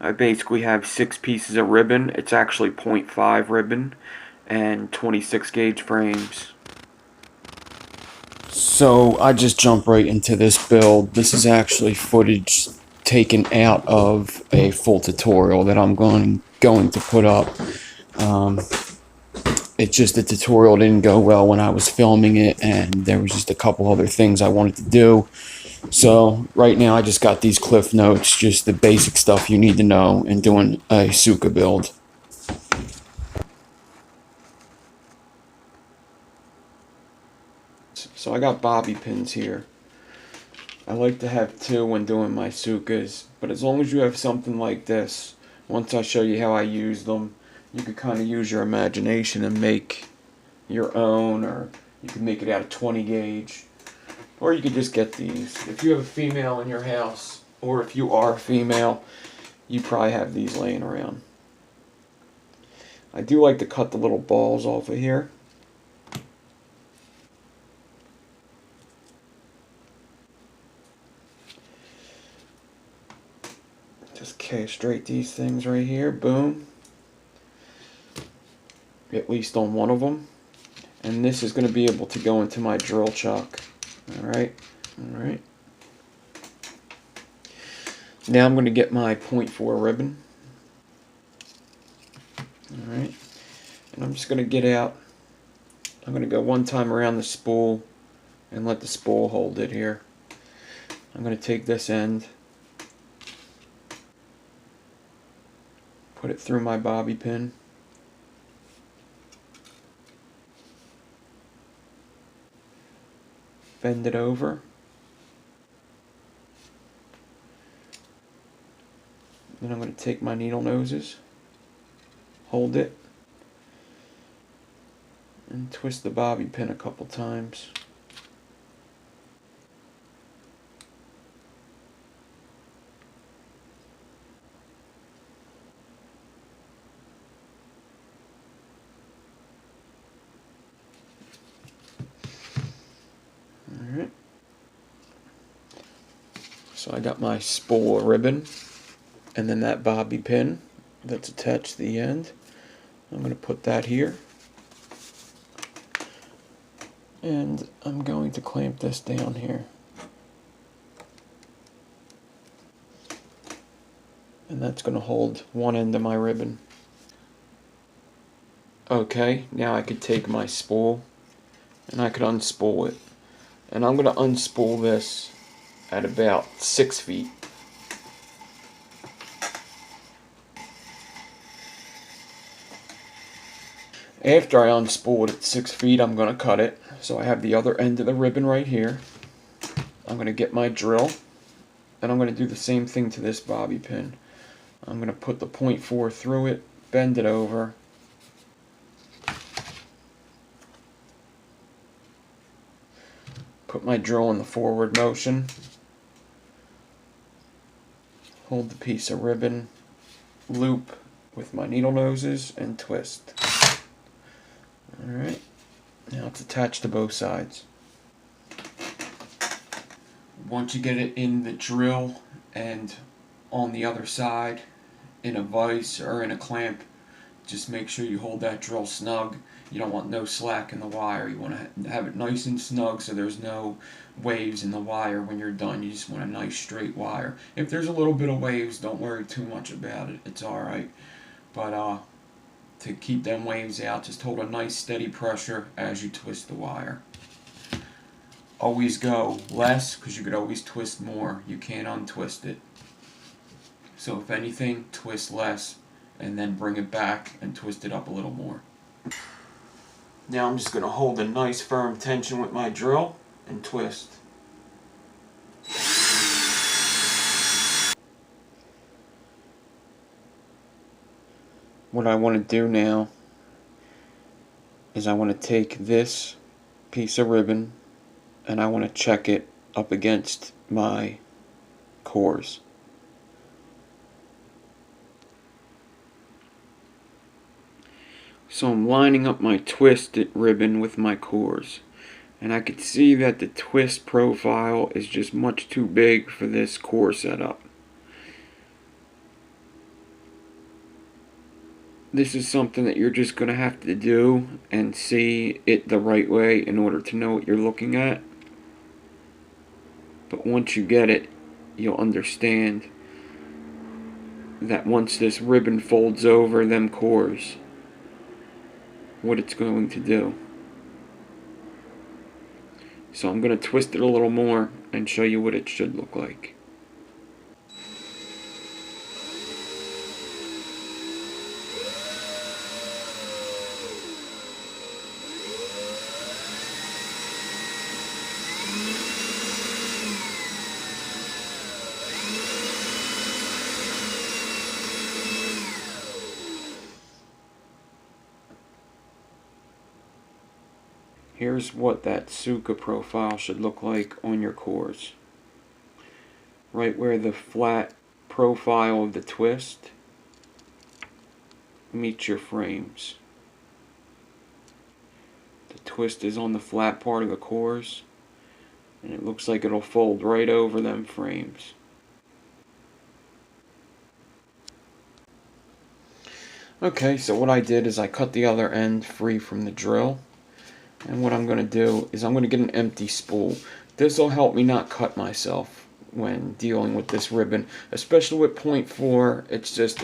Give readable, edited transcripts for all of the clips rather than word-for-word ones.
I basically have 6 pieces of ribbon. It's actually 0.5 ribbon and 26 gauge frames. So I just jump right into this build. This is actually footage taken out of a full tutorial that I'm going to put up. It's just the tutorial didn't go well when I was filming it, and there was just a couple other things I wanted to do. So right now I just got these cliff notes, just the basic stuff you need to know in doing a tsuka build. So I got bobby pins here. I like to have 2 when doing my tsukas, but as long as you have something like this, once I show you how I use them, you could kind of use your imagination and make your own, or you could make it out of 20 gauge, or you could just get these. If you have a female in your house, or if you are a female, you probably have these laying around. I do like to cut the little balls off of here. Just castrate these things right here, boom. At least on one of them. And this is going to be able to go into my drill chuck. Alright, alright. Now I'm going to get my 0.4 ribbon. Alright. And I'm just going to get out. I'm going to go one time around the spool and let the spool hold it here. I'm going to take this end, put it through my bobby pin. Bend it over. Then I'm going to take my needle noses, hold it, and twist the bobby pin a couple times. Alright. So I got my spool of ribbon, and then that bobby pin that's attached to the end. I'm going to put that here. And I'm going to clamp this down here. And that's going to hold one end of my ribbon. Okay, now I could take my spool and I could unspool it. And I'm going to unspool this at about 6 feet. After I unspool it at 6 feet, I'm going to cut it. So I have the other end of the ribbon right here. I'm going to get my drill, and I'm going to do the same thing to this bobby pin. I'm going to put the 0.4 through it, bend it over, put my drill in the forward motion, hold the piece of ribbon, loop with my needle noses, and twist. Alright, now it's attached to both sides. Once you get it in the drill and on the other side in a vise or in a clamp, just make sure you hold that drill snug. You don't want no slack in the wire. You want to have it nice and snug so there's no waves in the wire when you're done. You just want a nice straight wire. If there's a little bit of waves, don't worry too much about it. It's alright. But to keep them waves out, just hold a nice steady pressure as you twist the wire. Always go less, because you could always twist more. You can't untwist it. So if anything, twist less and then bring it back and twist it up a little more. Now I'm just going to hold a nice firm tension with my drill and twist. What I want to do now is I want to take this piece of ribbon and I want to check it up against my cores. So I'm lining up my twisted ribbon with my cores, and I can see that the twist profile is just much too big for this core setup. this is something that you're just going to have to do and see it the right way in order to know what you're looking at. But once you get it, you'll understand that once this ribbon folds over them cores, what it's going to do. So I'm going to twist it a little more and show you what it should look like. Here's what that tsuka profile should look like on your cores. Right where the flat profile of the twist meets your frames. The twist is on the flat part of the cores, and it looks like it'll fold right over them frames. Okay, so what I did is I cut the other end free from the drill. And what I'm going to do is I'm going to get an empty spool. This will help me not cut myself when dealing with this ribbon, especially with 0.4.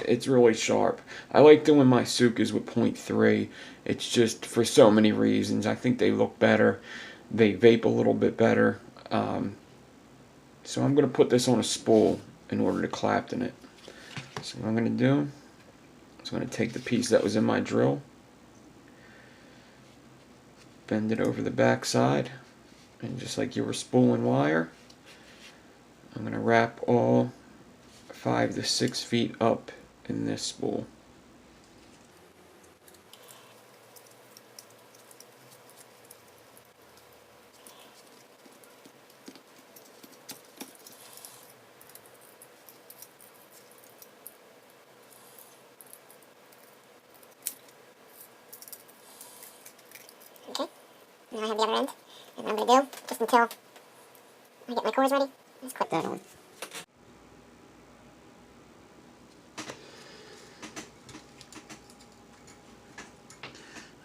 It's really sharp. I like doing my tsukas with 0.3. It's just for so many reasons. I think they look better. They vape a little bit better. So I'm going to put this on a spool in order to Clapton it. So what I'm going to do is I'm going to take the piece that was in my drill, bend it over the back side, and just like you were spooling wire, I'm going to wrap all 5 to 6 feet up in this spool. Okay, now I have the other end, and what I'm going to do, just until I get my cores ready, just clip that on.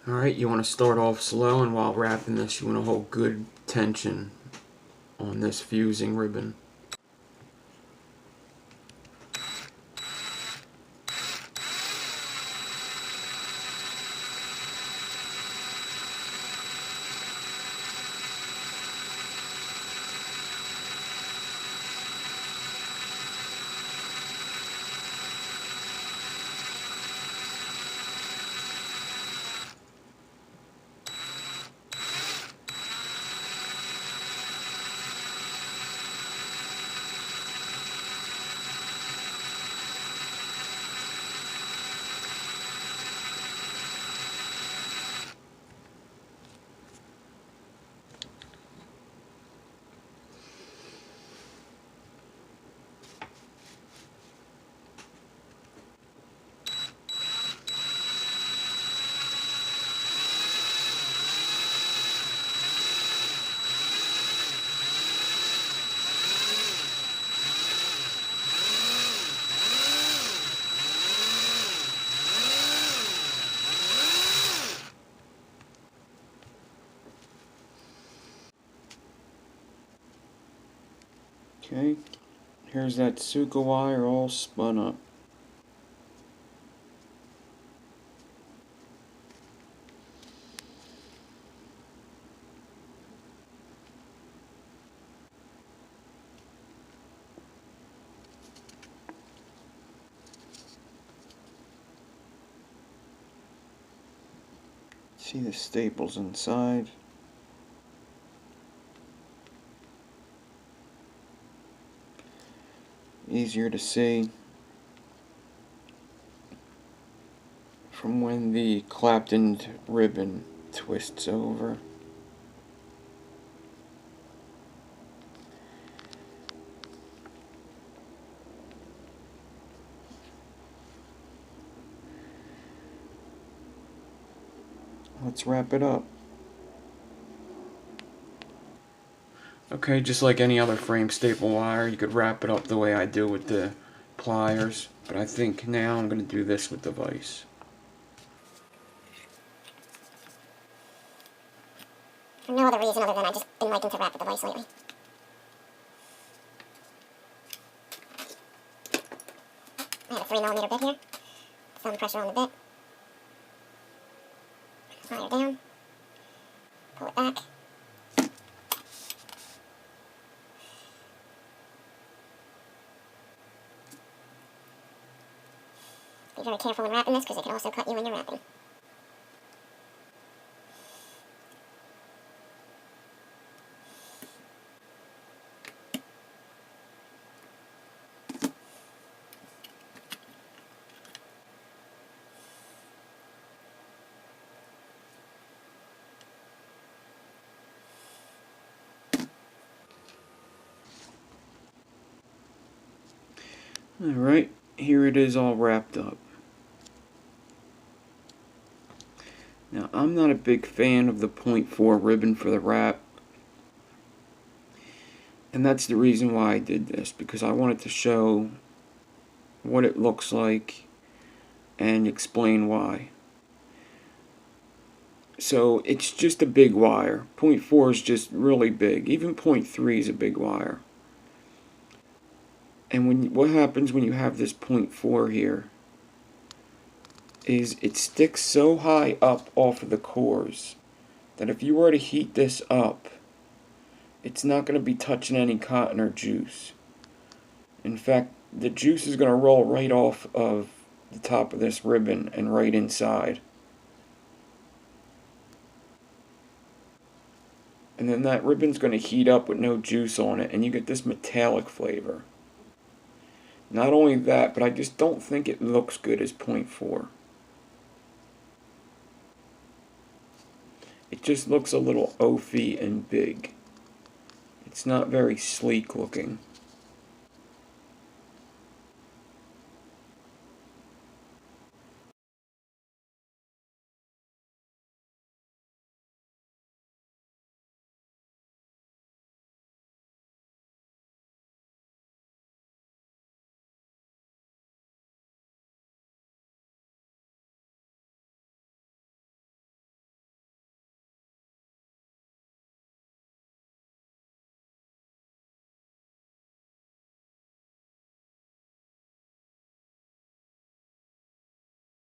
Alright, you want to start off slow, and while wrapping this you want to hold good tension on this fusing ribbon. Okay, here's that tsuka wire all spun up. See the staples inside. Easier to see from when the Claptoned ribbon twists over. Let's wrap it up. Okay, just like any other frame staple wire, you could wrap it up the way I do with the pliers, but I think now I'm going to do this with the vise. For no other reason other than I've just been liking to wrap the device lately. I have a 3mm bit here. Some pressure on the bit. Slide it down. Pull it back. Be very careful when wrapping this because it can also cut you when you're wrapping. Alright, here it is all wrapped up. Now, I'm not a big fan of the 0.4 ribbon for the wrap. And that's the reason why I did this, because I wanted to show what it looks like and explain why. So, it's just a big wire. 0.4 is just really big. Even 0.3 is a big wire. And what happens when you have this 0.4 here is it sticks so high up off of the cores that if you were to heat this up, it's not going to be touching any cotton or juice. In fact, the juice is going to roll right off of the top of this ribbon and right inside. And then that ribbon's going to heat up with no juice on it, and you get this metallic flavor. Not only that, but I just don't think it looks good as 0.4. It just looks a little oafy and big. It's not very sleek looking.